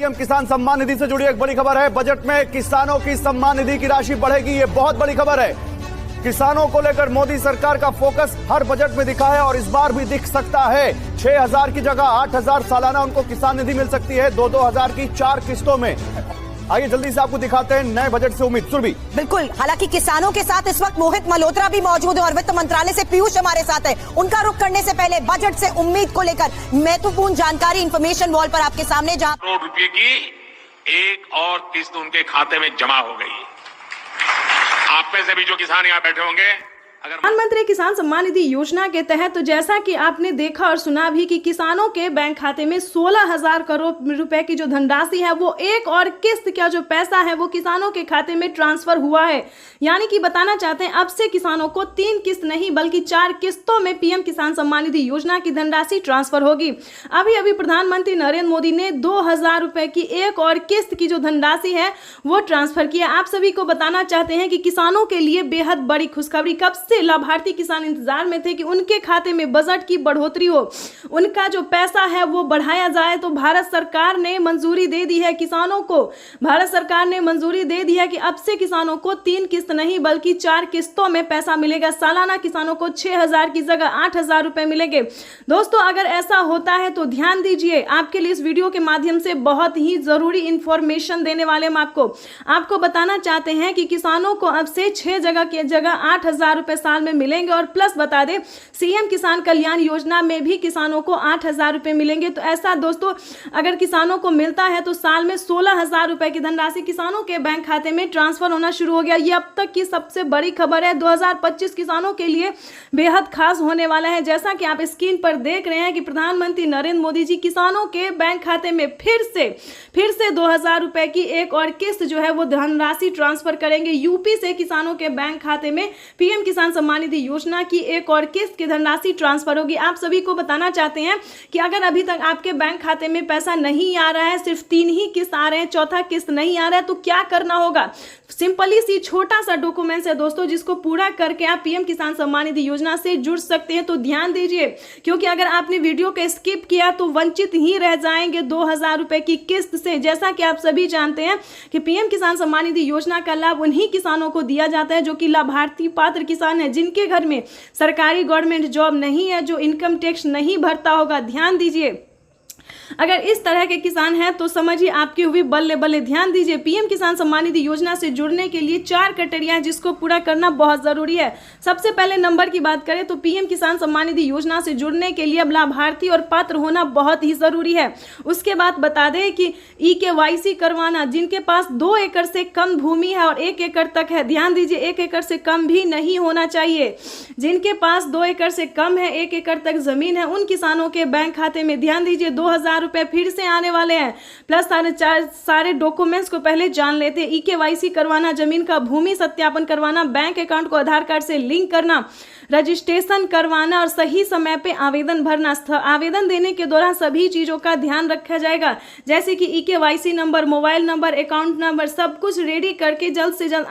PM किसान सम्मान निधि से जुड़ी एक बड़ी खबर है। बजट में किसानों की सम्मान निधि की राशि बढ़ेगी, ये बहुत बड़ी खबर है। किसानों को लेकर मोदी सरकार का फोकस हर बजट में दिखा है और इस बार भी दिख सकता है। 6,000 की जगह 8,000 सालाना उनको किसान निधि मिल सकती है, 2-2 हजार की 4 किस्तों में। आइए जल्दी से आपको दिखाते हैं नए बजट से उम्मीद। सुरभि। बिल्कुल, हालांकि किसानों के साथ इस वक्त मोहित मल्होत्रा भी मौजूद है और वित्त मंत्रालय से पीयूष हमारे साथ है। उनका रुख करने से पहले बजट से उम्मीद को लेकर महत्वपूर्ण जानकारी इंफॉर्मेशन वॉल पर आपके सामने, जहां करोड़ रुपए की एक और किस्त उनके खाते में जमा हो गई। आप में से भी जो किसान यहाँ बैठे होंगे, प्रधानमंत्री किसान सम्मान निधि योजना के तहत तो जैसा कि आपने देखा और सुना भी कि किसानों के बैंक खाते में 16,000 करोड़ रुपए की जो धनराशि है वो एक और किस्त का जो पैसा है वो किसानों के खाते में ट्रांसफर हुआ है। यानी कि बताना चाहते हैं अब से किसानों को 3 किस्त नहीं बल्कि 4 किस्तों में पीएम किसान सम्मान निधि योजना की धनराशि ट्रांसफर होगी। अभी अभी प्रधानमंत्री नरेंद्र मोदी ने 2,000 रुपए की एक और किस्त की जो धनराशि है वो ट्रांसफर किया। आप सभी को बताना चाहते हैं कि किसानों के लिए बेहद बड़ी खुशखबरी। कब से लाभार्थी किसान इंतजार में थे कि उनके खाते में बजट की बढ़ोतरी हो, उनका जो पैसा है वो बढ़ाया जाए। तो भारत सरकार ने मंजूरी दे दी है किसानों को। भारत सरकार ने मंजूरी दे दी है कि अब से किसानों को 3 किस्त नहीं बल्कि 4 किस्तों में पैसा मिलेगा। सालाना किसानों को 6,000 की जगह 8,000 रुपए मिलेंगे। दोस्तों, अगर ऐसा होता है तो ध्यान दीजिए, आपके लिए इस वीडियो के माध्यम से बहुत ही जरूरी इंफॉर्मेशन देने वाले हम आपको बताना चाहते हैं कि किसानों को अब से 6 जगह की जगह 8,000 रुपए साल में मिलेंगे। और प्लस बता दें, सीएम किसान कल्याण योजना में भी किसानों को 8,000 रुपए मिलेंगे। तो ऐसा दोस्तों अगर किसानों को मिलता है तो साल में 16,000 रुपए की धनराशि किसानों के बैंक खाते में ट्रांसफर होना शुरू हो गया। ये अब तक की सबसे बड़ी खबर है। 2025 किसानों के लिए बेहद खास होने वाला है। जैसा कि आप स्क्रीन पर देख रहे हैं कि प्रधानमंत्री नरेंद्र मोदी जी किसानों के बैंक खाते में फिर से 2,000 रुपए की एक और किस्त जो है वो धनराशि ट्रांसफर करेंगे। यूपी से किसानों के बैंक खाते में पीएम किसान सम्मान निधि योजना की एक और किस्त की धनराशि ट्रांसफर होगी। आप सभी को बताना चाहते हैं कि अगर अभी तक आपके बैंक खाते में पैसा नहीं आ रहा है, सिर्फ 3 ही किस्त आ रहे हैं, चौथा किस्त नहीं आ रहा है, तो क्या करना होगा? सिंपली सी छोटा सा डॉक्यूमेंट्स है दोस्तों, जिसको पूरा करके आप पीएम किसान सम्मान निधि योजना से जुड़ सकते हैं। तो ध्यान दीजिए, क्योंकि अगर आपने वीडियो को स्किप किया तो वंचित ही रह जाएंगे 2,000 रुपए की किस्त से। जैसा कि आप सभी जानते हैं कि पीएम किसान सम्मान निधि योजना का लाभ उन्हीं किसानों को दिया जाता है जो कि लाभार्थी पात्र किसान है, जिनके घर में सरकारी गवर्नमेंट जॉब नहीं है, जो इनकम टैक्स नहीं भरता होगा। ध्यान दीजिए, अगर इस तरह के किसान हैं तो समझिए आपकी हुई बल्ले बल्ले। ध्यान दीजिए, पीएम किसान सम्मान निधि योजना से जुड़ने के लिए 4 क्राइटेरिया है जिसको पूरा करना बहुत जरूरी है। सबसे पहले नंबर की बात करें तो पीएम किसान सम्मान निधि योजना से जुड़ने के लिए अब लाभार्थी और पात्र होना बहुत ही जरूरी है। उसके बाद बता दें कि EKYC करवाना, जिनके पास 2 एकड़ से कम भूमि है और 1 एकड़ तक है। ध्यान दीजिए, 1 एकड़ से कम भी नहीं होना चाहिए। जिनके पास 2 एकड़ से कम है, 1 एकड़ तक जमीन है, उन किसानों के बैंक खाते में ध्यान दीजिए 2,000 रुपए फिर से आने वाले हैं। प्लस सारे डॉक्यूमेंट्स को पहले जान लेते हैं। EKYC करवाना, जमीन का भूमि सत्यापन करवाना, बैंक अकाउंट को आधार कार्ड से लिंक करना, रजिस्ट्रेशन करवाना और सही समय पे आवेदन भरना। आवेदन देने के दौरान सभी चीजों का ध्यान रखा जाएगा, जैसे कि EKYC number, mobile number, account number, सब कुछ रेडी करके जल्द से जल्द